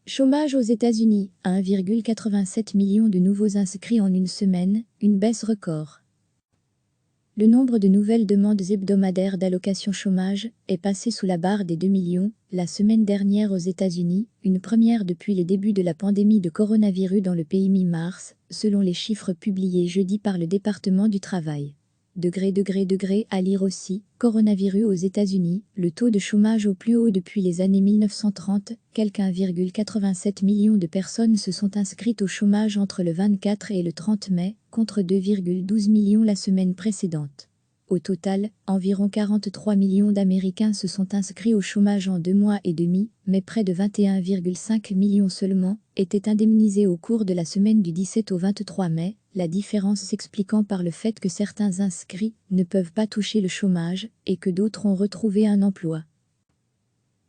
Chômage aux États-Unis, 1,87 million de nouveaux inscrits en une semaine, une baisse record. Le nombre de nouvelles demandes hebdomadaires d'allocation chômage est passé sous la barre des 2 millions la semaine dernière aux États-Unis, une première depuis le début de la pandémie de coronavirus dans le pays mi-mars, selon les chiffres publiés jeudi par le département du travail. À lire aussi, coronavirus aux États-Unis, le taux de chômage au plus haut depuis les années 1930, quelque 1,87 million de personnes se sont inscrites au chômage entre le 24 et le 30 mai, contre 2,12 millions la semaine précédente. Au total, environ 43 millions d'Américains se sont inscrits au chômage en 2 mois et demi, mais près de 21,5 millions seulement étaient indemnisés au cours de la semaine du 17 au 23 mai, la différence s'expliquant par le fait que certains inscrits ne peuvent pas toucher le chômage et que d'autres ont retrouvé un emploi.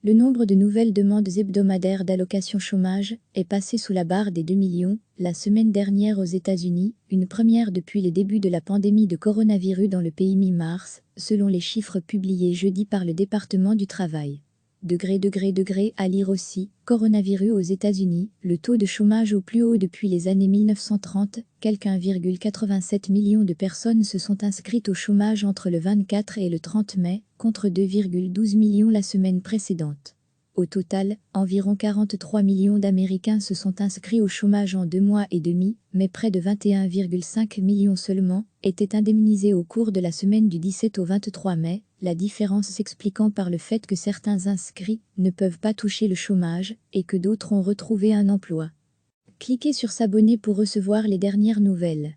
Le nombre de nouvelles demandes hebdomadaires d'allocation chômage est passé sous la barre des 2 millions la semaine dernière aux États-Unis, une première depuis le début de la pandémie de coronavirus dans le pays mi-mars, selon les chiffres publiés jeudi par le département du travail. À lire aussi, coronavirus aux États-Unis, le taux de chômage au plus haut depuis les années 1930, quelque 1,87 million de personnes se sont inscrites au chômage entre le 24 et le 30 mai, contre 2,12 millions la semaine précédente. Au total, environ 43 millions d'Américains se sont inscrits au chômage en 2 mois et demi, mais près de 21,5 millions seulement étaient indemnisés au cours de la semaine du 17 au 23 mai, la différence s'expliquant par le fait que certains inscrits ne peuvent pas toucher le chômage et que d'autres ont retrouvé un emploi. Cliquez sur s'abonner pour recevoir les dernières nouvelles.